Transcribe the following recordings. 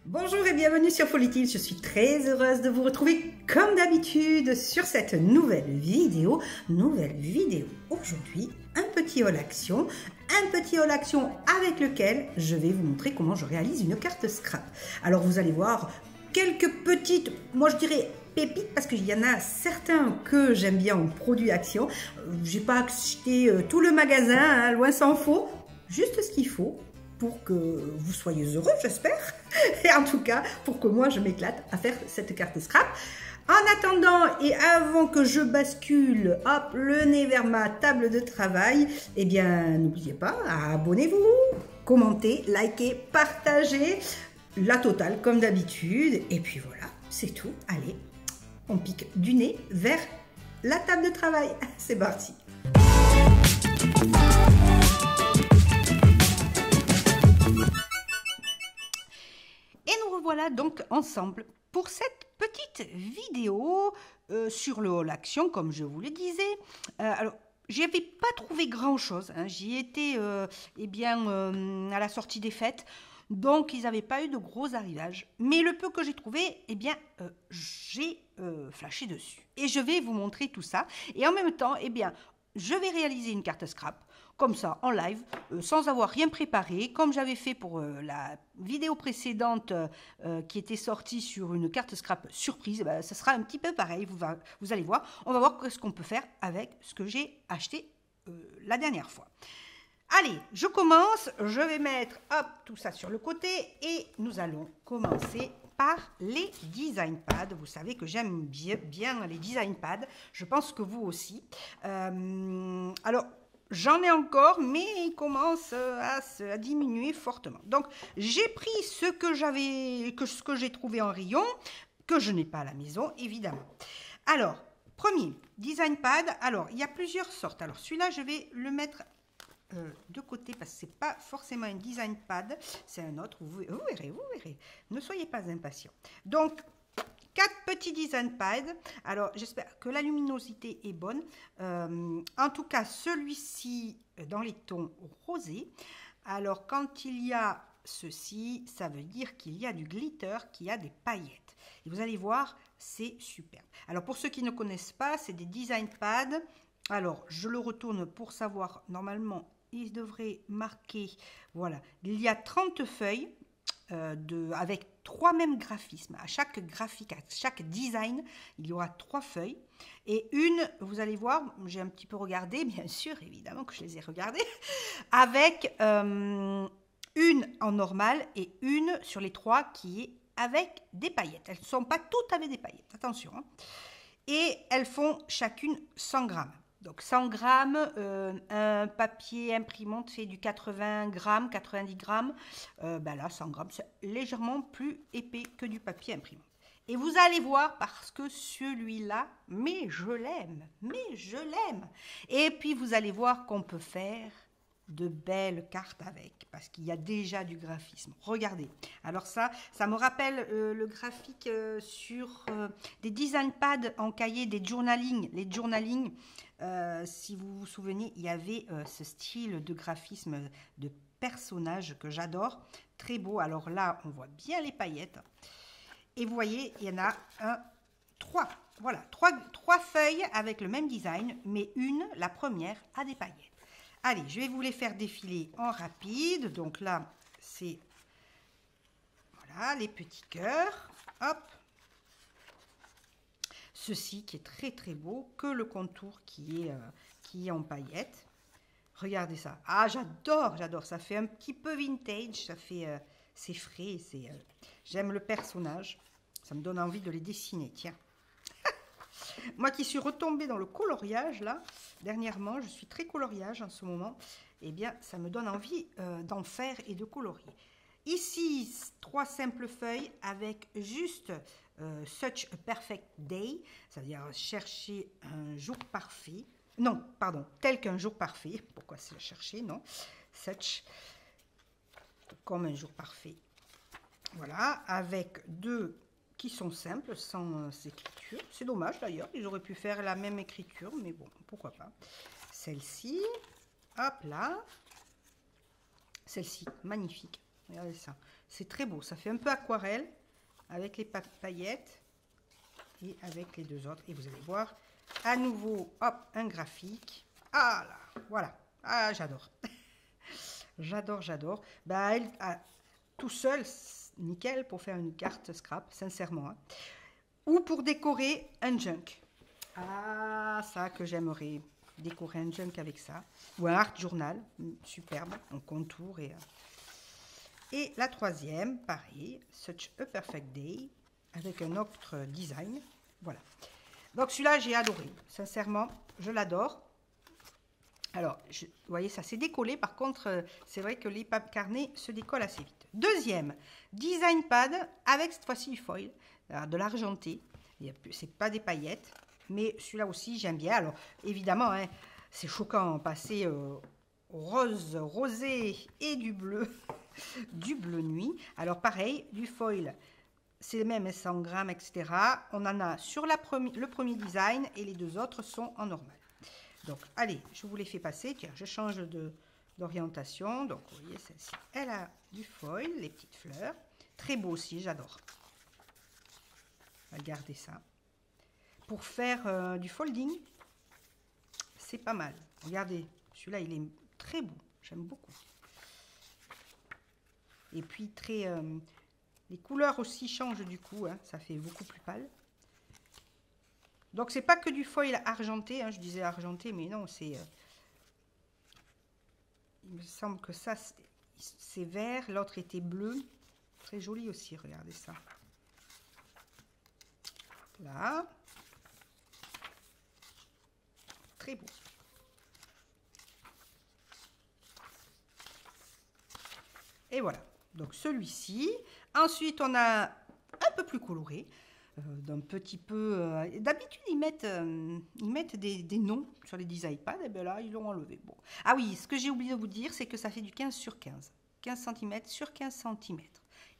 Bonjour et bienvenue sur Folly. Je suis très heureuse de vous retrouver comme d'habitude sur cette nouvelle vidéo. Aujourd'hui, un petit haul action avec lequel je vais vous montrer comment je réalise une carte scrap. Alors vous allez voir quelques petites, moi je dirais pépites, parce qu'il y en a certains que j'aime bien en produits action. J'ai pas acheté tout le magasin, hein, loin s'en faut, juste ce qu'il faut pour que vous soyez heureux, j'espère. Et en tout cas, pour que moi, je m'éclate à faire cette carte scrap. En attendant et avant que je bascule, hop, le nez vers ma table de travail, eh bien, n'oubliez pas, abonnez-vous, commentez, likez, partagez, la totale comme d'habitude. Et puis voilà, c'est tout. Allez, on pique du nez vers la table de travail. C'est parti. Et nous revoilà donc ensemble pour cette petite vidéo sur le haul action, comme je vous le disais. Alors, j'y avais pas trouvé grand chose, hein. J'y étais à la sortie des fêtes, donc ils n'avaient pas eu de gros arrivages. Mais le peu que j'ai trouvé, j'ai flashé dessus. Et je vais vous montrer tout ça. Et en même temps, je vais réaliser une carte scrap, comme ça, en live, sans avoir rien préparé, comme j'avais fait pour la vidéo précédente qui était sortie sur une carte scrap surprise. Ça sera un petit peu pareil, vous allez voir. On va voir ce qu'on peut faire avec ce que j'ai acheté la dernière fois. Allez, je commence, je vais mettre tout ça sur le côté et nous allons commencer par les design pads. Vous savez que j'aime bien les design pads, je pense que vous aussi. Alors, j'en ai encore, mais il commence à diminuer fortement. Donc, j'ai pris ce que j'ai trouvé en rayon, que je n'ai pas à la maison, évidemment. Alors, premier design pad. Alors, il y a plusieurs sortes. Alors, celui-là, je vais le mettre de côté parce que c'est pas forcément un design pad, c'est un autre. Vous verrez. Ne soyez pas impatients. Donc, 4 petits design pads. Alors, j'espère que la luminosité est bonne. En tout cas, celui-ci dans les tons rosés. Alors, quand il y a ceci, ça veut dire qu'il y a du glitter, qu'il y a des paillettes. Et vous allez voir, c'est super. Alors, pour ceux qui ne connaissent pas, c'est des design pads. Alors, je le retourne pour savoir, normalement, il devrait marquer, voilà, il y a 30 feuilles. Avec 3 mêmes graphismes. À chaque graphique, à chaque design, il y aura 3 feuilles. Et une, vous allez voir, j'ai un petit peu regardé, bien sûr, évidemment que je les ai regardées, avec une en normal et une sur les 3 qui est avec des paillettes. Elles ne sont pas toutes avec des paillettes, attention. Hein. Et elles font chacune 100 grammes. Donc 100 grammes, un papier imprimante fait du 80 grammes, 90 grammes. Là, 100 grammes, c'est légèrement plus épais que du papier imprimante. Et vous allez voir, parce que celui-là, mais je l'aime. Et puis, vous allez voir qu'on peut faire de belles cartes avec, parce qu'il y a déjà du graphisme. Regardez. Alors ça me rappelle le graphique sur des design pads en cahier, des journaling. Les journaling, si vous vous souvenez, il y avait ce style de graphisme de personnage que j'adore. Très beau. Alors là, on voit bien les paillettes. Et vous voyez, il y en a 3. Voilà, 3 feuilles avec le même design, mais la première, a des paillettes. Allez, je vais vous les faire défiler en rapide. Donc là, c'est voilà, les petits cœurs. Hop. Ceci qui est très très beau, que le contour qui est en paillettes. Regardez ça. Ah, j'adore. Ça fait un petit peu vintage. Ça fait, c'est frais. J'aime le personnage. Ça me donne envie de les dessiner. Tiens. Moi qui suis retombée dans le coloriage, là, dernièrement, je suis très coloriage en ce moment, eh bien, ça me donne envie d'en faire et de colorier. Ici, 3 simples feuilles avec juste Such a Perfect Day, c'est-à-dire chercher un jour parfait. Non, pardon, tel qu'un jour parfait. Pourquoi c'est chercher, non? Such, comme un jour parfait. Voilà, avec 2 qui sont simples, sans écriture. C'est dommage d'ailleurs, ils auraient pu faire la même écriture, mais bon, pourquoi pas. Celle-ci, hop là. Celle-ci, magnifique. Regardez ça. C'est très beau. Ça fait un peu aquarelle avec les paillettes et avec les deux autres. Et vous allez voir, à nouveau, hop, un graphique. Ah là, voilà. Ah, j'adore. J'adore, j'adore. Bah, elle, tout seul, nickel pour faire une carte scrap, sincèrement. Hein. Ou pour décorer un junk. Ah, ça que j'aimerais décorer un junk avec ça. Ou un art journal, superbe, en contour. Et la troisième, pareil, Such a Perfect Day, avec un autre design. Voilà. Donc celui-là, j'ai adoré. Sincèrement, je l'adore. Alors, vous voyez, ça s'est décollé. Par contre, c'est vrai que les carnets se décollent assez vite. Deuxième, design pad avec cette fois-ci du foil, de l'argenté. C'est pas des paillettes, mais celui-là aussi, j'aime bien. Alors, évidemment, hein, c'est choquant, passer au rose, rosé et du bleu nuit. Alors, pareil, du foil, c'est les mêmes 100 grammes, etc. On en a sur le premier design et les deux autres sont en normal. Donc, allez, je vous les fais passer. Tiens, je change d'orientation. Donc, vous voyez, celle-ci, elle a du foil, les petites fleurs. Très beau aussi, j'adore. Regardez ça. Pour faire du folding, c'est pas mal. Regardez, celui-là, il est très beau. J'aime beaucoup. Et puis, les couleurs aussi changent du coup. Hein, ça fait beaucoup plus pâle. Donc, c'est pas que du foil argenté. Hein, je disais argenté, mais non, c'est... il me semble que ça, c'est vert. L'autre était bleu. Très joli aussi, regardez ça. Là. Très beau. Et voilà. Donc, celui-ci. Ensuite, on a un peu plus coloré. D'un petit peu... D'habitude, ils mettent des noms sur les design pads. Et bien là, ils l'ont enlevé. Bon. Ah oui, ce que j'ai oublié de vous dire, c'est que ça fait du 15 sur 15. 15 cm sur 15 cm.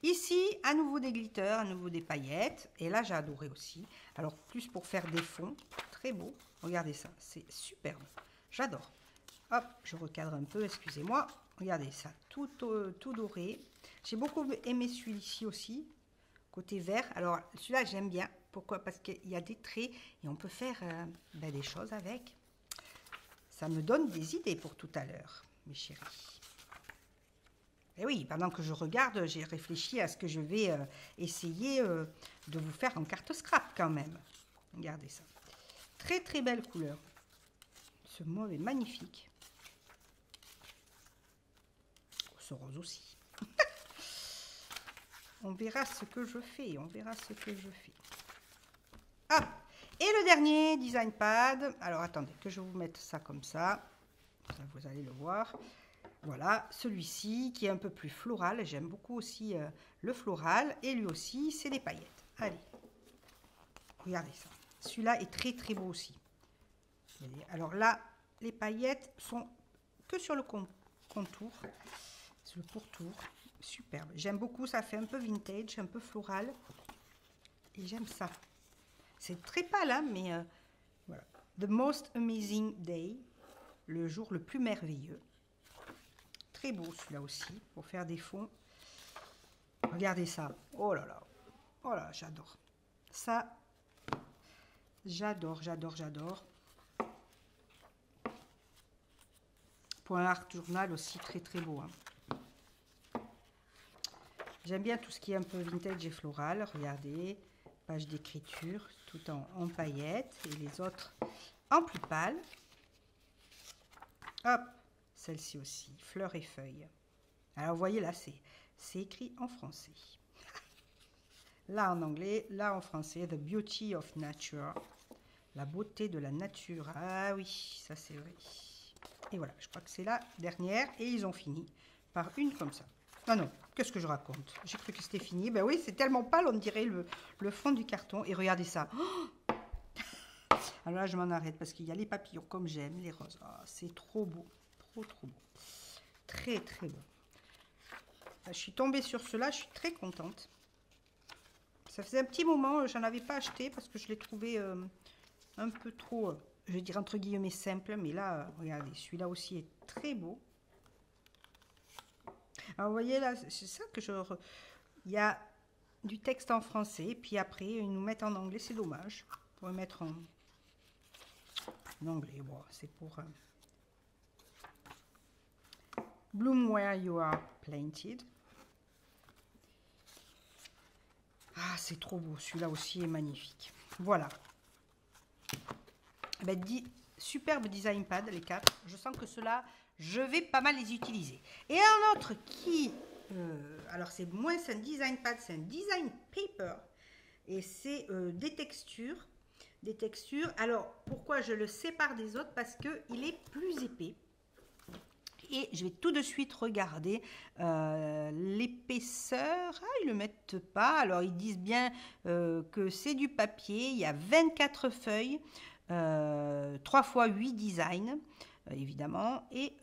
Ici, à nouveau des glitters, à nouveau des paillettes. Et là, j'ai adoré aussi. Alors, plus pour faire des fonds. Très beau. Regardez ça. C'est superbe. J'adore. Hop, je recadre un peu, excusez-moi. Regardez ça. Tout doré. J'ai beaucoup aimé celui-ci aussi. Côté vert, alors celui-là j'aime bien. Pourquoi? Parce qu'il y a des traits et on peut faire des choses avec. Ça me donne des idées pour tout à l'heure, mes chéris. Et oui, pendant que je regarde, j'ai réfléchi à ce que je vais essayer de vous faire en carte scrap quand même. Regardez ça. Très très belle couleur. Ce mauve est magnifique. Ce rose aussi. On verra ce que je fais. On verra ce que je fais. Ah, et le dernier design pad. Alors, attendez, que je vous mette ça comme ça. Ça, vous allez le voir. Voilà, celui-ci qui est un peu plus floral. J'aime beaucoup aussi le floral. Et lui aussi, c'est des paillettes. Allez, regardez ça. Celui-là est très, très beau aussi. Alors là, les paillettes sont que sur le contour. Sur le pourtour. Superbe. J'aime beaucoup, ça fait un peu vintage, un peu floral. Et j'aime ça. C'est très pâle, hein, mais voilà. The most amazing day. Le jour le plus merveilleux. Très beau celui-là aussi, pour faire des fonds. Regardez ça. Oh là là. Oh là, j'adore. Ça, j'adore, j'adore, j'adore. Pour un art journal aussi, très très beau. Hein. J'aime bien tout ce qui est un peu vintage et floral. Regardez, page d'écriture, tout en paillettes. Et les autres en plus pâle. Hop, celle-ci aussi, fleurs et feuilles. Alors, vous voyez, là, c'est écrit en français. Là, en anglais, là, en français. The beauty of nature. La beauté de la nature. Ah oui, ça, c'est vrai. Et voilà, je crois que c'est la dernière. Et ils ont fini par une comme ça. Non, non, qu'est-ce que je raconte? J'ai cru que c'était fini. Ben oui, c'est tellement pâle, on dirait le fond du carton. Et regardez ça. Oh, alors là, je m'en arrête parce qu'il y a les papillons comme j'aime, les roses. Oh, c'est trop beau. Trop, trop beau. Très, très beau. Je suis tombée sur cela, je suis très contente. Ça faisait un petit moment, j'en avais pas acheté parce que je l'ai trouvé un peu trop, je vais dire entre guillemets simple. Mais là, regardez, celui-là aussi est très beau. Alors, vous voyez là, c'est ça que il y a du texte en français, puis après, ils nous mettent en anglais, c'est dommage. On pourrait mettre en anglais, bon, c'est pour... Bloom where you are planted. Ah, c'est trop beau, celui-là aussi est magnifique. Voilà. Ben, superbe design pad, les 4. Je sens que ceux-là, je vais pas mal les utiliser. Et un autre qui... alors, c'est moins un design pad, c'est un design paper. Et c'est des textures. Des textures. Alors, pourquoi je le sépare des autres? Parce qu'il est plus épais. Et je vais tout de suite regarder l'épaisseur. Ah, ils ne le mettent pas. Alors, ils disent bien que c'est du papier. Il y a 24 feuilles, 3 x 8 designs, évidemment. Et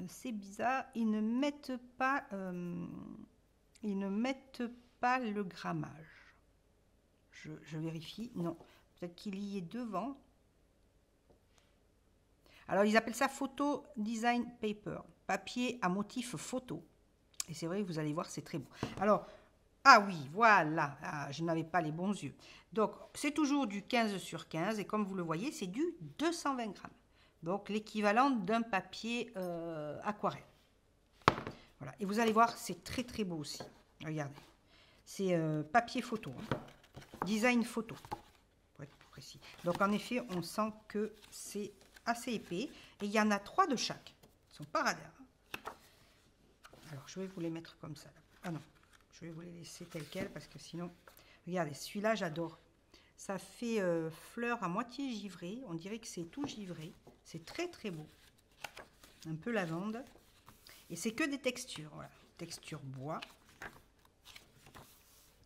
c'est bizarre, ils ne mettent pas le grammage. Je vérifie. Non, peut-être qu'il y est devant. Alors, ils appellent ça photo design paper, papier à motif photo. Et c'est vrai que vous allez voir, c'est très beau. Alors, ah oui, voilà, ah, je n'avais pas les bons yeux. Donc, c'est toujours du 15 sur 15 et comme vous le voyez, c'est du 220 grammes. Donc, l'équivalent d'un papier aquarelle. Voilà, et vous allez voir, c'est très très beau aussi. Regardez, c'est papier photo, hein. Design photo, pour être plus précis. Donc, en effet, on sent que c'est assez épais et il y en a 3 de chaque. Ils ne sont pas radins. Alors je vais vous les mettre comme ça. Ah non, je vais vous les laisser tels quels parce que sinon, regardez, celui-là j'adore. Ça fait fleur à moitié givrée. On dirait que c'est tout givré. C'est très très beau. Un peu lavande. Et c'est que des textures. Voilà. Texture bois.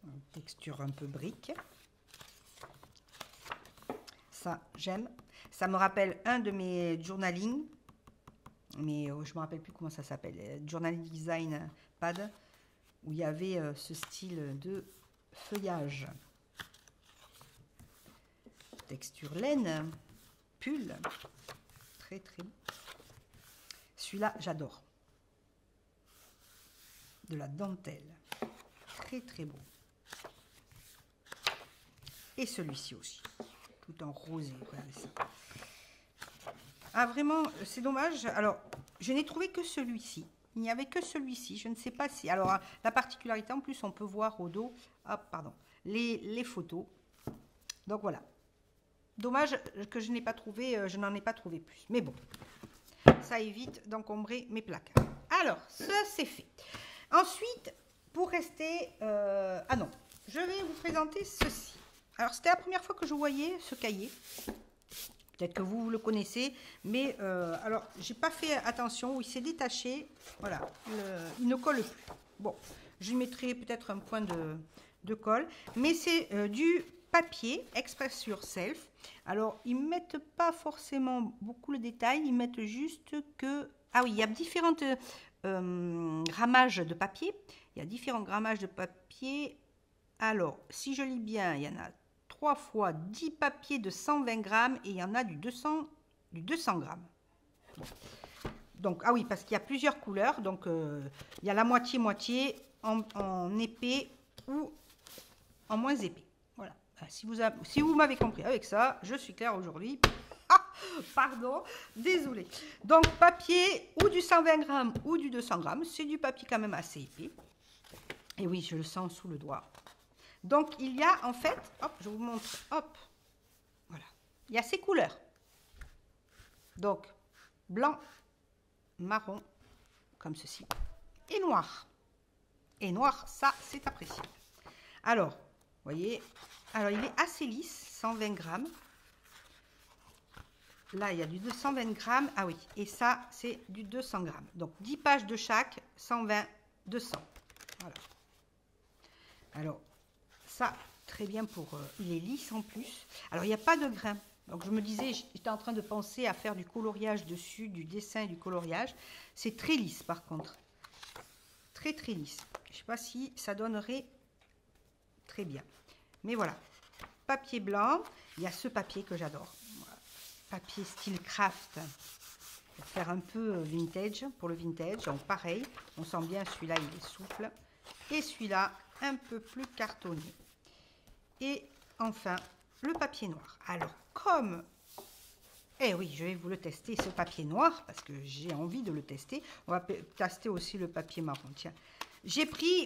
Une texture un peu brique. Ça, j'aime. Ça me rappelle un de mes journaling, mais je ne me rappelle plus comment ça s'appelle, Journaling Design Pad, où il y avait ce style de feuillage. Texture laine, pull, très très beau. Celui-là, j'adore. De la dentelle, très très beau. Et celui-ci aussi. Tout en rosé, regardez ça. Ah vraiment, c'est dommage. Alors, je n'ai trouvé que celui-ci. Il n'y avait que celui-ci. Je ne sais pas si... Alors, la particularité, en plus, on peut voir au dos, hop, pardon, les photos. Donc, voilà. Dommage que je n'ai pas trouvé, je n'en ai pas trouvé plus. Mais bon, ça évite d'encombrer mes plaques. Alors, ça, c'est fait. Ensuite, pour rester... ah non, je vais vous présenter ceci. Alors, c'était la première fois que je voyais ce cahier. Peut-être que vous le connaissez, mais alors, j'ai pas fait attention. Il s'est détaché. Voilà, il ne colle plus. Bon, je mettrai peut-être un point de colle. Mais c'est du papier Express Yourself. Alors, ils ne mettent pas forcément beaucoup le détail. Ils mettent juste que... Ah oui, il y a différents grammages de papier. Il y a différents grammages de papier. Alors, si je lis bien, il y en a 3 fois 10 papiers de 120 grammes et il y en a du 200 grammes. Bon. Donc, ah oui, parce qu'il y a plusieurs couleurs. Donc, il y a la moitié-moitié en épais ou en moins épais. Voilà. Si vous m'avez compris avec ça, je suis claire aujourd'hui. Ah, pardon, désolé. Donc, papier ou du 120 grammes ou du 200 grammes. C'est du papier quand même assez épais. Et oui, je le sens sous le doigt. Donc, il y a en fait, hop, je vous montre, hop, voilà, il y a ces couleurs. Donc, blanc, marron, comme ceci, et noir. Et noir, ça, c'est apprécié. Alors, vous voyez, alors il est assez lisse, 120 grammes. Là, il y a du 220 grammes, ah oui, et ça, c'est du 200 grammes. Donc, 10 pages de chaque, 120, 200. Voilà. Alors, ça, très bien pour... il est lisse en plus. Alors, il n'y a pas de grain. Donc, je me disais, j'étais en train de penser à faire du coloriage dessus, du dessin et du coloriage. C'est très lisse, par contre. Très, très lisse. Je ne sais pas si ça donnerait très bien. Mais voilà. Papier blanc. Il y a ce papier que j'adore. Voilà. Papier style craft. pour faire un peu vintage, pour le vintage. Donc pareil, on sent bien celui-là, il est souple. Et celui-là, un peu plus cartonné. Et enfin, le papier noir. Alors, comme... Eh oui, je vais vous le tester, ce papier noir, parce que j'ai envie de le tester. On va tester aussi le papier marron. Tiens, j'ai pris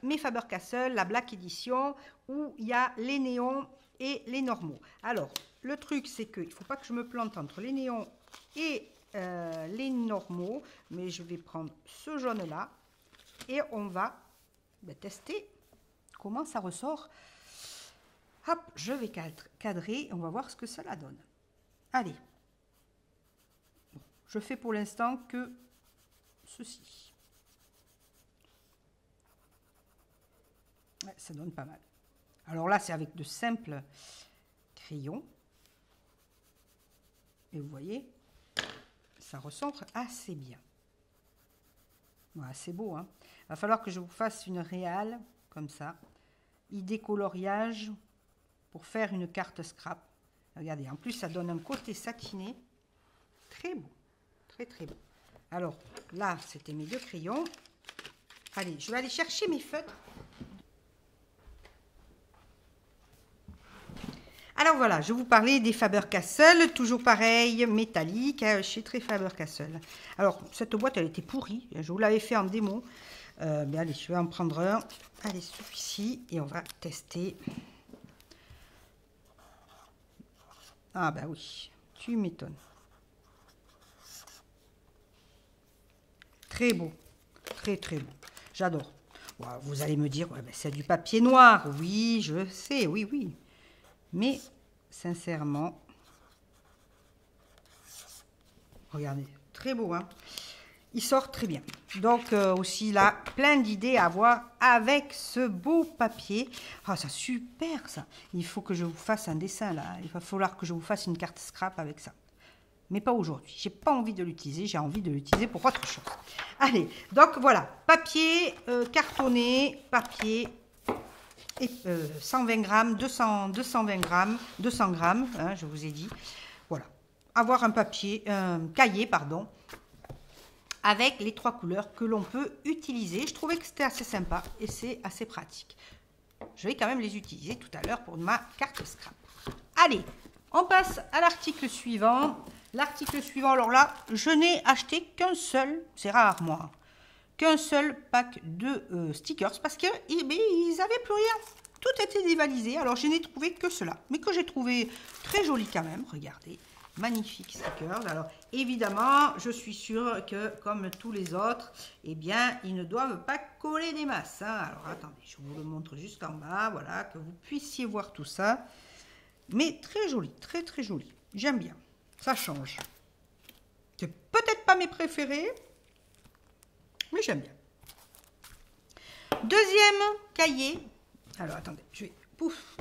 mes Faber-Castell, la Black Edition, où il y a les néons et les normaux. Alors, le truc, c'est qu'il ne faut pas que je me plante entre les néons et les normaux, mais je vais prendre ce jaune-là et on va tester comment ça ressort. Hop, je vais cadrer, on va voir ce que cela donne. Allez. Je fais pour l'instant que ceci. Ouais, ça donne pas mal. Alors là, c'est avec de simples crayons. Et vous voyez, ça ressort assez bien. Ouais, c'est beau, hein. Il va falloir que je vous fasse une réale, comme ça. Idée coloriage pour faire une carte scrap. Regardez, en plus, ça donne un côté satiné. Très beau. Très, très beau. Alors, là, c'était mes deux crayons. Allez, je vais aller chercher mes feutres. Alors voilà, je vous parlais des Faber-Castell, toujours pareil, métallique, chez très Faber-Castell. Alors, cette boîte, elle était pourrie, je vous l'avais fait en démo. Mais allez, je vais en prendre un. Allez, celui-ci, et on va tester. Ah bah oui, tu m'étonnes. Très beau, très très beau, j'adore. Vous allez me dire, ouais, ben, c'est du papier noir. Oui, je sais, oui, oui. Mais, sincèrement, regardez, très beau, hein. Il sort très bien. Donc, aussi là, plein d'idées à avoir avec ce beau papier. Ah, c'est super, ça. Il faut que je vous fasse un dessin, là. Il va falloir que je vous fasse une carte scrap avec ça. Mais pas aujourd'hui. J'ai pas envie de l'utiliser. J'ai envie de l'utiliser pour autre chose. Allez, donc voilà. Papier cartonné, papier... Et 120 grammes, 220 grammes, 200 grammes, hein, je vous ai dit. Voilà. Avoir un papier, cahier, pardon, avec les trois couleurs que l'on peut utiliser. Je trouvais que c'était assez sympa et c'est assez pratique. Je vais quand même les utiliser tout à l'heure pour ma carte scrap. Allez, on passe à l'article suivant. L'article suivant, alors là, je n'ai acheté qu'un seul, c'est rare moi, qu'un seul pack de stickers parce qu'ils n'avaient plus rien. Tout était dévalisé, alors je n'ai trouvé que cela, mais que j'ai trouvé très joli quand même. Regardez, magnifique stickers. Alors évidemment, je suis sûre que comme tous les autres, eh bien, ils ne doivent pas coller des masses, hein. Alors attendez, je vous le montre juste en bas, voilà, que vous puissiez voir tout ça. Mais très joli, très très joli. J'aime bien, ça change. C'est peut-être pas mes préférés, mais j'aime bien. Deuxième cahier. Alors, attendez, je vais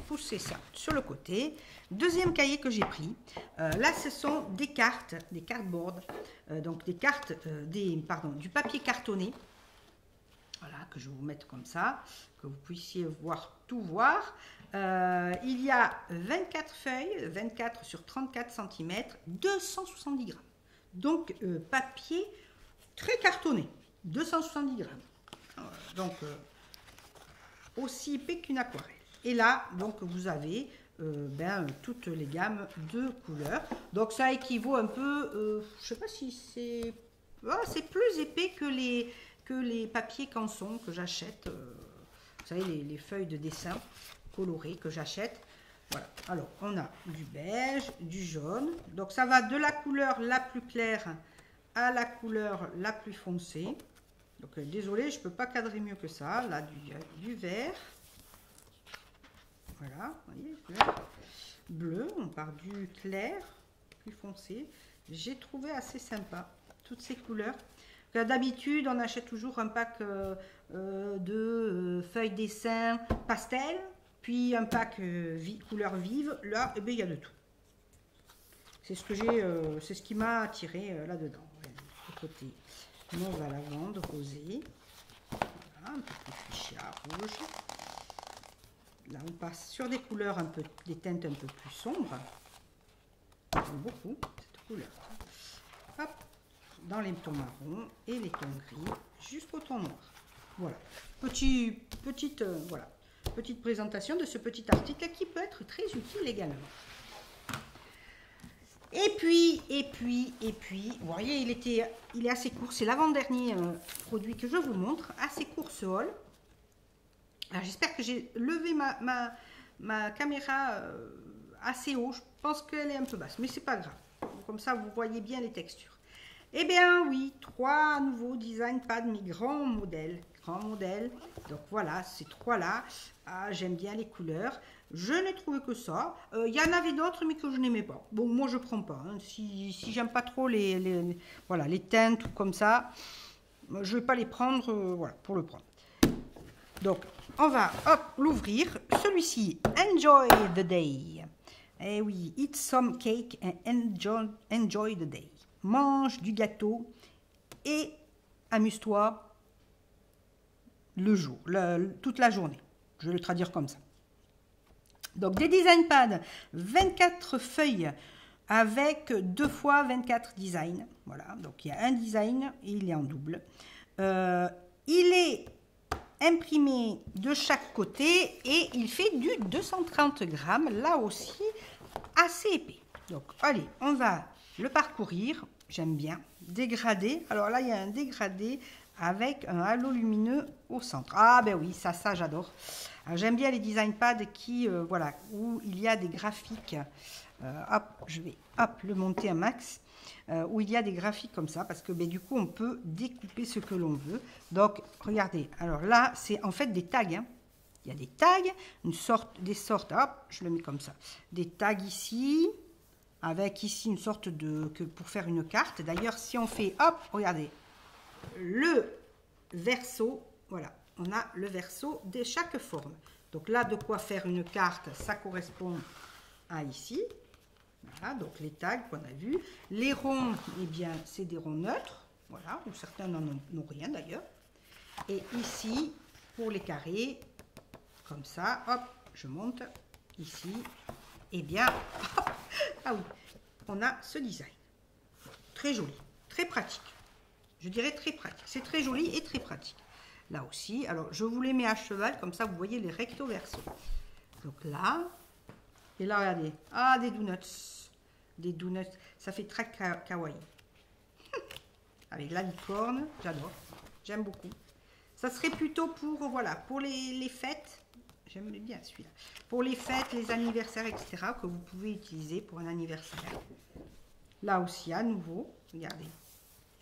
pousser ça sur le côté. Deuxième cahier que j'ai pris. Là, ce sont des cartes, des cardboards. Donc, des cartes, du papier cartonné. Voilà, que je vais vous mettre comme ça, que vous puissiez tout voir. Il y a 24 feuilles, 24 sur 34 cm, 270 grammes. Donc, papier très cartonné, 270 grammes. Donc, aussi épais qu'une aquarelle. Et là, donc, vous avez toutes les gammes de couleurs. Donc, ça équivaut un peu, je ne sais pas si c'est... c'est plus épais que les papiers canson que j'achète. Vous savez, les feuilles de dessin colorées que j'achète. Voilà. Alors, on a du beige, du jaune. Donc, ça va de la couleur la plus claire à la couleur la plus foncée. Donc, désolé, je ne peux pas cadrer mieux que ça. Là, du vert. Voilà, vous voyez, bleu. On part du clair, plus foncé. J'ai trouvé assez sympa toutes ces couleurs. D'habitude, on achète toujours un pack de feuilles dessin pastel, puis un pack couleur vive. Là, eh bien, il y a de tout. C'est ce que c'est ce qui m'a attiré là-dedans. Le côté mauve à lavande, rosé. Voilà, un peu plus fuchsia, rouge. Là, on passe sur des couleurs des teintes un peu plus sombres. J'aime beaucoup cette couleur. Hop. dans les tons marrons et les tons gris jusqu'au ton noir. Voilà, voilà, petite présentation de ce petit article qui peut être très utile également. Et puis, vous voyez, il est assez court. C'est l'avant-dernier produit que je vous montre, assez court ce haul. J'espère que j'ai levé ma caméra assez haut. Je pense qu'elle est un peu basse, mais c'est pas grave. Comme ça, vous voyez bien les textures. Eh bien, oui, 3 nouveaux design pads, mes grands modèles. Donc voilà, ces 3-là. J'aime bien les couleurs. Je n'ai trouvé que ça. Il y en avait d'autres, mais que je n'aimais pas. Bon, moi, je prends pas. Hein. Si j'aime pas trop voilà, les teintes ou comme ça, je vais pas les prendre voilà, pour le prendre. Donc, on va l'ouvrir. Celui-ci, Enjoy the Day. Eh oui, eat some cake and enjoy the day. Mange du gâteau et amuse-toi le jour, toute la journée. Je vais le traduire comme ça. Donc, des design pads, 24 feuilles avec 2 fois 24 designs. Voilà, donc il y a un design et il est en double. Il est imprimé de chaque côté et il fait du 230 grammes, là aussi assez épais. Donc, allez, on va le parcourir. J'aime bien. Dégradé. Alors là, il y a un dégradé avec un halo lumineux au centre. Ah ben oui, ça j'adore. J'aime bien les design pads qui, voilà, où il y a des graphiques. Hop, je vais le monter un max. Où il y a des graphiques comme ça, parce que ben, du coup, on peut découper ce que l'on veut. Donc, regardez. Alors là, c'est en fait des tags. Hein. Il y a des tags, des sortes, hop, je le mets comme ça. Des tags ici, avec ici une sorte pour faire une carte. D'ailleurs, si on fait, hop, regardez, le verso, voilà, on a le verso de chaque forme. Donc là, de quoi faire une carte, ça correspond à ici. Voilà, donc les tags qu'on a vus. Les ronds, eh bien, c'est des ronds neutres, voilà, ou certains n'en ont rien d'ailleurs. Et ici, pour les carrés, comme ça, hop, je monte ici, eh bien, hop, ah oui, on a ce design. Très joli, très pratique. Je dirais très pratique. C'est très joli et très pratique. Là aussi, alors je vous les mets à cheval, comme ça vous voyez les recto verso. Donc là, et là, regardez, des donuts. Des donuts, ça fait très kawaii. Avec la licorne, j'adore, j'aime beaucoup. Ça serait plutôt pour, voilà, pour les fêtes. J'aime bien celui-là. Pour les fêtes, les anniversaires, etc. que vous pouvez utiliser pour un anniversaire. Là aussi, à nouveau, regardez.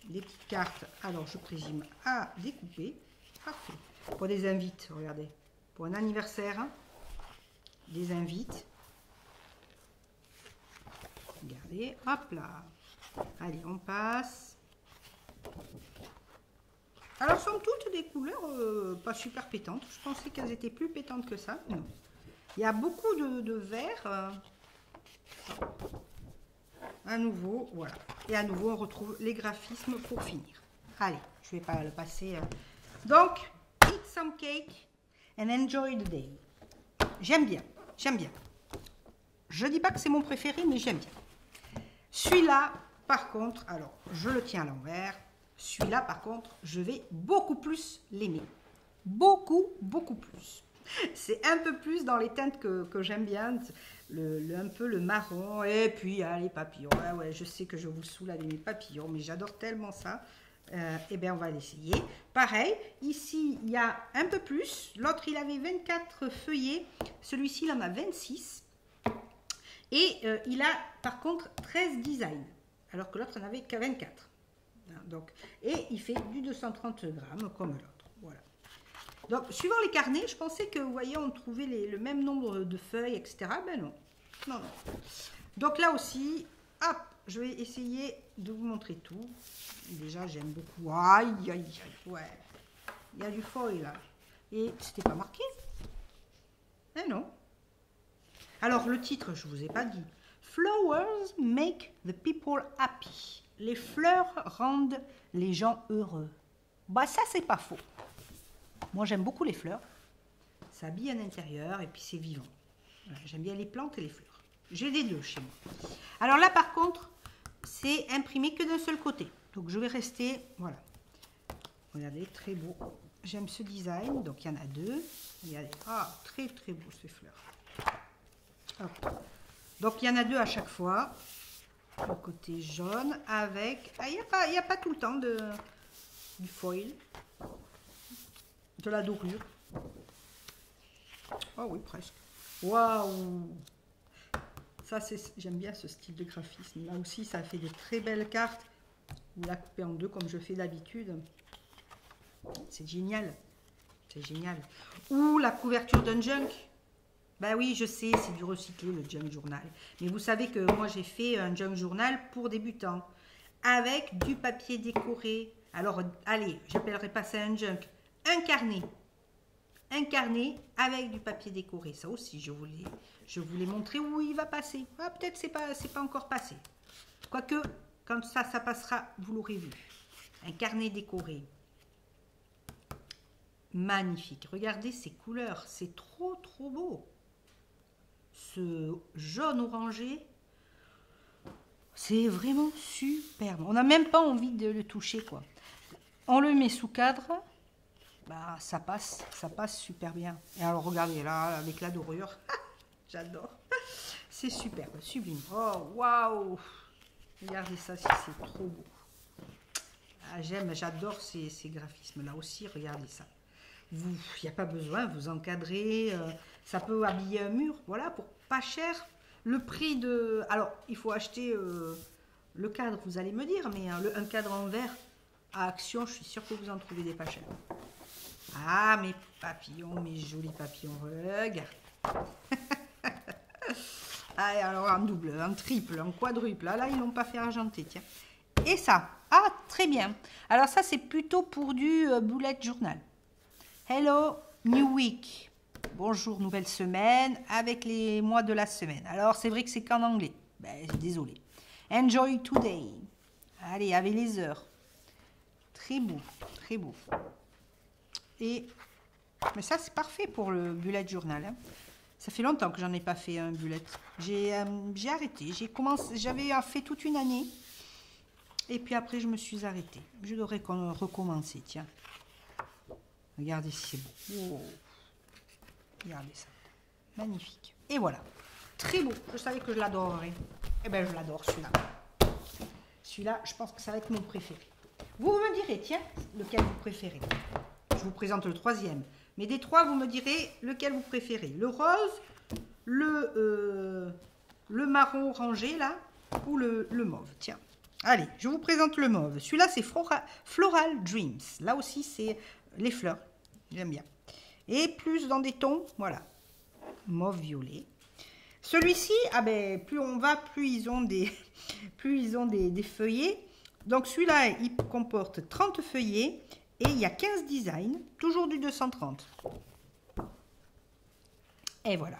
Les petites cartes, alors je présume à découper. Parfait. Pour des invites, regardez. Pour un anniversaire, hein, des invites. Regardez, hop là. Allez, on passe. Alors, sont toutes des couleurs pas super pétantes. Je pensais qu'elles étaient plus pétantes que ça. Non. Il y a beaucoup de vert. À nouveau, voilà. Et à nouveau, on retrouve les graphismes pour finir. Allez, je ne vais pas le passer. Donc, eat some cake and enjoy the day. J'aime bien, j'aime bien. Je ne dis pas que c'est mon préféré, mais j'aime bien. Celui-là, par contre, alors, je le tiens à l'envers. Celui-là, par contre, je vais beaucoup plus l'aimer. Beaucoup, beaucoup plus. C'est un peu plus dans les teintes que j'aime bien, un peu le marron, et puis les papillons. Ouais, je sais que je vous saoule avec mes papillons, mais j'adore tellement ça. Eh bien, on va l'essayer. Pareil, ici, il y a un peu plus. L'autre, il avait 24 feuillets. Celui-ci, il en a 26. Et il a, par contre, 13 designs, alors que l'autre, n'en avait que 24. Donc, et il fait du 230 grammes, comme l'autre. Voilà. Donc, suivant les carnets, je pensais que, vous voyez, on trouvait le même nombre de feuilles, etc. Ben non. Non, non. Donc là aussi, hop, je vais essayer de vous montrer tout. Déjà, j'aime beaucoup. Aïe, aïe, aïe, ouais. Il y a du foil, là. Et c'était pas marqué. Eh non. Alors, le titre, je ne vous ai pas dit. Flowers make the people happy. Les fleurs rendent les gens heureux. Bah, ça, c'est pas faux. Moi, j'aime beaucoup les fleurs. Ça habille un intérieur et puis c'est vivant. Voilà, j'aime bien les plantes et les fleurs. J'ai des deux chez moi. Alors là, par contre, c'est imprimé que d'un seul côté. Donc je vais rester, voilà. Regardez, très beau. J'aime ce design. Donc il y en a deux. Regardez, ah, très très beau ces fleurs. Hop. Donc il y en a deux à chaque fois. Le côté jaune avec... Ah, il n'y a pas tout le temps du foil. De la dorure. Oh oui, presque. Waouh! Ça, j'aime bien ce style de graphisme. Là aussi, ça fait de très belles cartes. Vous la coupez en deux comme je fais d'habitude. C'est génial. C'est génial. Ou la couverture d'un junk. Ben oui, je sais, c'est du recyclé, le junk journal. Mais vous savez que moi, j'ai fait un junk journal pour débutants. Avec du papier décoré. Alors, allez, j'appellerai pas ça un junk. Un carnet. Un carnet avec du papier décoré. Ça aussi, je voulais montrer où il va passer. Ah, peut-être c'est pas encore passé. Quoique, quand ça passera, vous l'aurez vu. Un carnet décoré. Magnifique. Regardez ces couleurs. C'est trop, trop beau. Ce jaune orangé, c'est vraiment superbe. On n'a même pas envie de le toucher, quoi. On le met sous cadre. Bah, ça passe super bien. Et alors, regardez là, avec la dorure. J'adore. C'est superbe, sublime. Oh, waouh! Regardez ça, si c'est trop beau. Ah, j'adore ces graphismes-là aussi. Regardez ça. Il n'y a pas besoin, vous encadrez. Ça peut habiller un mur. Voilà, pour pas cher. Le prix de... Alors, il faut acheter le cadre, vous allez me dire. Mais un cadre en verre à Action, je suis sûre que vous en trouvez des pas chers. Ah, mes papillons, mes jolis papillons, regarde. Ah, alors un double, un triple, un quadruple. Là, ils n'ont pas fait argenter, tiens. Et ça, ah, très bien. Alors ça, c'est plutôt pour du bullet journal. Hello, new week. Bonjour, nouvelle semaine, avec les mois de la semaine. Alors, c'est vrai que c'est qu'en anglais. Ben, désolé. Enjoy today. Allez, avec les heures. Très beau, très beau. Mais ça, c'est parfait pour le bullet journal. Hein. Ça fait longtemps que j'en ai pas fait un bullet. J'ai arrêté. J'avais fait toute une année. Et puis après, je me suis arrêtée. Je devrais recommencer, tiens. Regardez si c'est beau. Oh. Regardez ça. Magnifique. Et voilà. Très beau. Je savais que je l'adorerais. Eh bien, je l'adore, celui-là. Celui-là, je pense que ça va être mon préféré. Vous me direz, tiens, lequel vous préférez. Je vous présente le troisième. Mais des trois, vous me direz lequel vous préférez. Le rose, le marron orangé, là, ou le mauve. Tiens. Allez, je vous présente le mauve. Celui-là, c'est Floral Dreams. Là aussi, c'est les fleurs. J'aime bien. Et plus dans des tons, voilà. Mauve violet. Celui-ci, ah ben, plus on va, plus ils ont des feuillets. Donc, celui-là, il comporte 30 feuillets. Et il y a 15 designs, toujours du 230. Et voilà.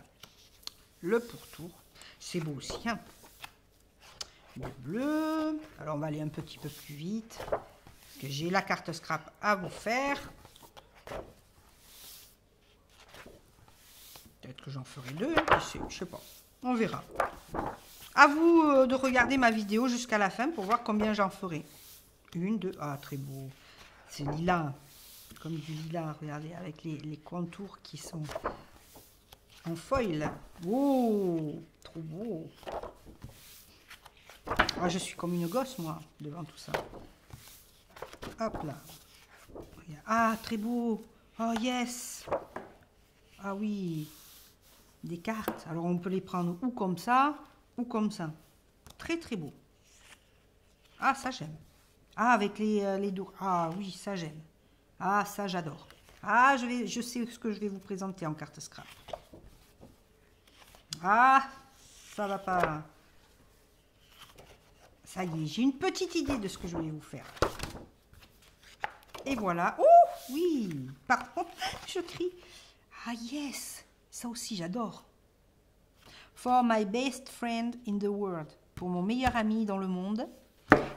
Le pourtour. C'est beau aussi. Hein, le bleu. Alors, on va aller un petit peu plus vite. Parce que j'ai la carte scrap à vous faire. Peut-être que j'en ferai deux. Hein, je sais pas. On verra. À vous de regarder ma vidéo jusqu'à la fin pour voir combien j'en ferai. Une, deux. Ah, très beau. C'est lilas, comme du lilas, regardez, avec les contours qui sont en foil. Oh, trop beau. Ah, je suis comme une gosse, moi, devant tout ça. Hop là. Ah, très beau. Oh, yes. Ah oui. Des cartes. Alors, on peut les prendre ou comme ça, ou comme ça. Très, très beau. Ah, ça, j'aime. Ah, avec les dos. Ah oui, ça j'aime. Ah, ça j'adore. Ah, je sais ce que je vais vous présenter en carte scrap. Ah, ça va pas. Ça y est, j'ai une petite idée de ce que je vais vous faire. Et voilà. Oh, oui. Pardon, je crie. Ah, yes. Ça aussi, j'adore. For my best friend in the world. Pour mon meilleur ami dans le monde.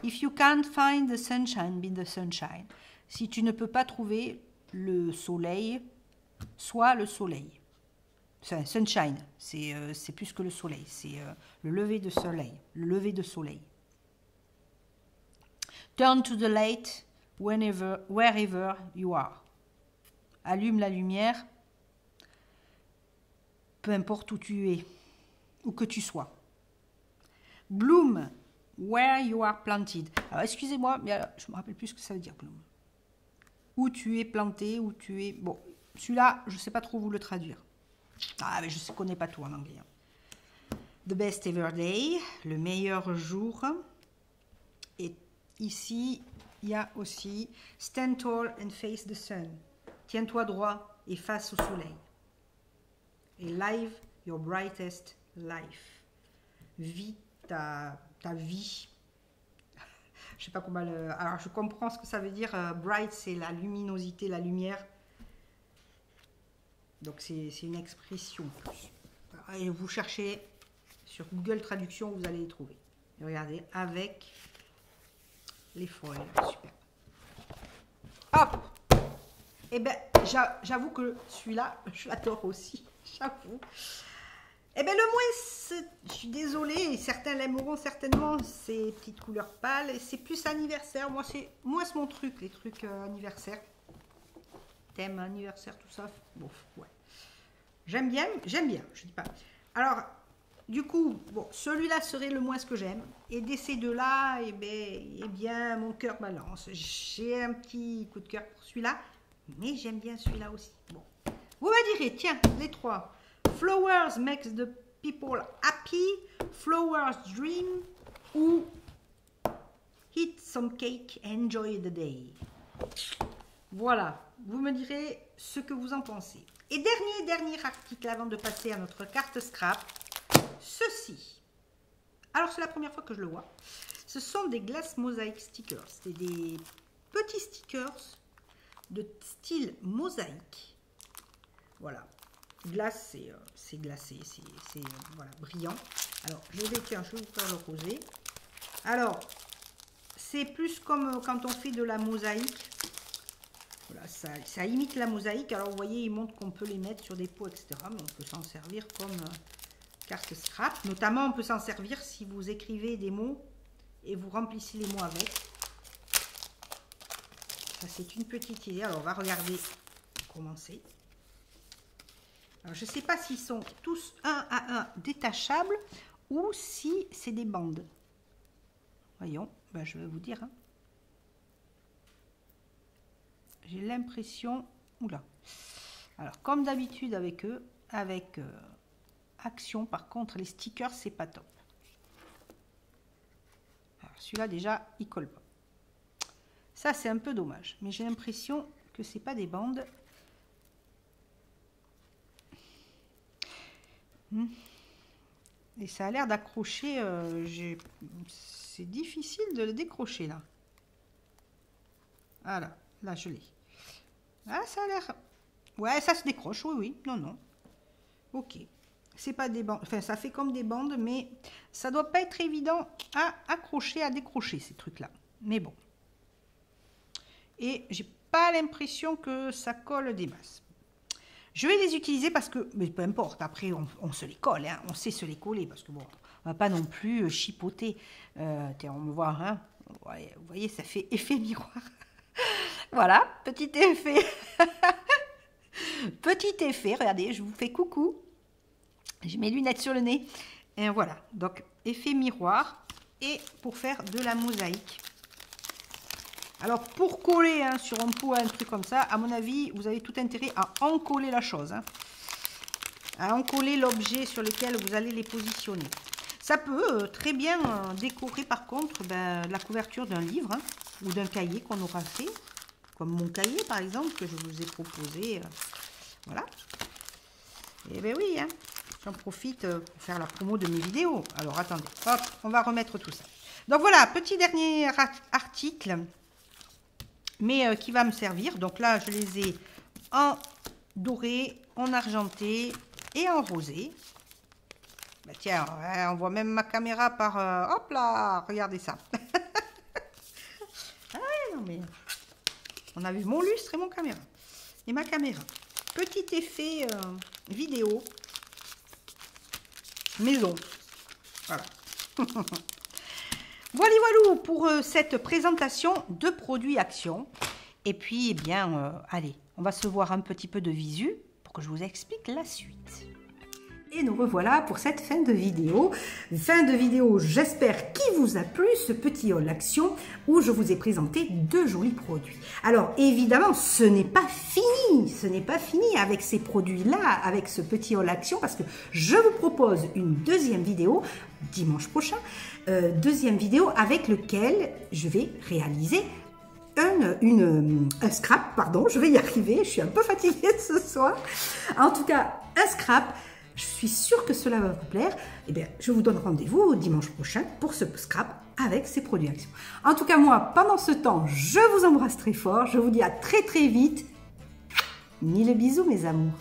If you can't find the sunshine, be the sunshine. Si tu ne peux pas trouver le soleil, sois le soleil. Sunshine, c'est plus que le soleil, c'est le lever de soleil. Le lever de soleil. Turn to the light wherever you are. Allume la lumière, peu importe où tu es, où que tu sois. Bloom where you are planted. Alors excusez-moi, mais je me rappelle plus ce que ça veut dire bloom. Où tu es planté, où tu es... Bon, celui-là, je ne sais pas trop vous le traduire. Ah, mais je ne connais pas tout en anglais. The best ever day, le meilleur jour. Et ici, il y a aussi stand tall and face the sun. Tiens-toi droit et face au soleil. Et live your brightest life. Vis ta vie. Je sais pas comment le... Alors, je comprends ce que ça veut dire. Bright, c'est la luminosité, la lumière. Donc, c'est une expression. Et vous cherchez sur Google Traduction, vous allez les trouver. Et regardez, avec les foils. Super. Hop! Eh bien, j'avoue que celui-là, je l'adore aussi. J'avoue. Eh bien, le moins, je suis désolée, certains l'aimeront certainement, ces petites couleurs pâles. Et c'est plus anniversaire. Moi, c'est mon truc, les trucs anniversaire. Thème anniversaire, tout ça. Bon, ouais. J'aime bien, je dis pas. Alors, du coup, bon, celui-là serait le moins ce que j'aime. Et de ces deux-là, eh bien, mon cœur balance. J'ai un petit coup de cœur pour celui-là, mais j'aime bien celui-là aussi. Bon. Vous me direz, tiens, les trois. Flowers makes the people happy, flowers dream, ou eat some cake, enjoy the day. Voilà, vous me direz ce que vous en pensez. Et dernier article avant de passer à notre carte scrap, ceci. Alors c'est la première fois que je le vois. Ce sont des glass mosaic stickers. C'est des petits stickers de style mosaïque. Voilà. Glace, c'est glacé, c'est voilà, brillant. Alors, je vais vous faire le rosé. Alors, c'est plus comme quand on fait de la mosaïque. Voilà, ça imite la mosaïque. Alors, vous voyez, il montre qu'on peut les mettre sur des pots, etc. Mais on peut s'en servir comme carte scrap. Notamment, on peut s'en servir si vous écrivez des mots et vous remplissez les mots avec. Ça, c'est une petite idée. Alors, on va regarder comment c'est. Alors, je ne sais pas s'ils sont tous un à un détachables ou si c'est des bandes. Voyons, ben, je vais vous dire. Hein. J'ai l'impression... Oula. Alors, comme d'habitude avec eux, avec Action, par contre, les stickers, c'est pas top. Alors, celui-là, déjà, il colle pas. Ça, c'est un peu dommage. Mais j'ai l'impression que c'est pas des bandes. Et ça a l'air d'accrocher. C'est difficile de le décrocher là. Voilà, là je l'ai. Ah, ça a l'air. Ouais, ça se décroche. Oui, oui. Non, non. Ok. C'est pas des bandes. Enfin, ça fait comme des bandes, mais ça doit pas être évident à accrocher, à décrocher ces trucs-là. Mais bon. Et j'ai pas l'impression que ça colle des masses. Je vais les utiliser parce que, mais peu importe, après on se les colle, hein, on sait se les coller parce que bon, on va pas non plus chipoter. On me voit, hein, vous voyez, ça fait effet miroir. Voilà, petit effet. Petit effet, regardez, je vous fais coucou. J'ai mes lunettes sur le nez. Et voilà, donc effet miroir et pour faire de la mosaïque. Alors, pour coller hein, sur un pot, un truc comme ça, à mon avis, vous avez tout intérêt à encoller la chose. Hein, à encoller l'objet sur lequel vous allez les positionner. Ça peut très bien décorer, par contre, la couverture d'un livre hein, ou d'un cahier qu'on aura fait. Comme mon cahier, par exemple, que je vous ai proposé. Voilà. Et bien oui, hein, j'en profite pour faire la promo de mes vidéos. Alors, attendez, hop, on va remettre tout ça. Donc voilà, petit dernier article. Mais qui va me servir. Donc là, je les ai en doré, en argenté et en rosé. Bah tiens, on voit même ma caméra par... hop là, regardez ça. Ah non mais... On a vu mon lustre et mon caméra. Et ma caméra. Petit effet vidéo. Maison. Voilà. Voilà, voilà pour cette présentation de produits Action. Et puis, eh bien, allez, on va se voir un petit peu de visu pour que je vous explique la suite. Et nous revoilà pour cette fin de vidéo. Fin de vidéo, j'espère, qui vous a plu, ce petit haul Action où je vous ai présenté 2 jolis produits. Alors, évidemment, ce n'est pas fini. Ce n'est pas fini avec ces produits-là, avec ce petit haul Action, parce que je vous propose une deuxième vidéo dimanche prochain. Deuxième vidéo avec lequel je vais réaliser un scrap, pardon, je vais y arriver, je suis un peu fatiguée ce soir. En tout cas, un scrap. Je suis sûre que cela va vous plaire. Eh bien, je vous donne rendez-vous dimanche prochain pour ce scrap avec ces produits Action. En tout cas, moi, pendant ce temps, je vous embrasse très fort. Je vous dis à très très vite. Mille bisous, mes amours.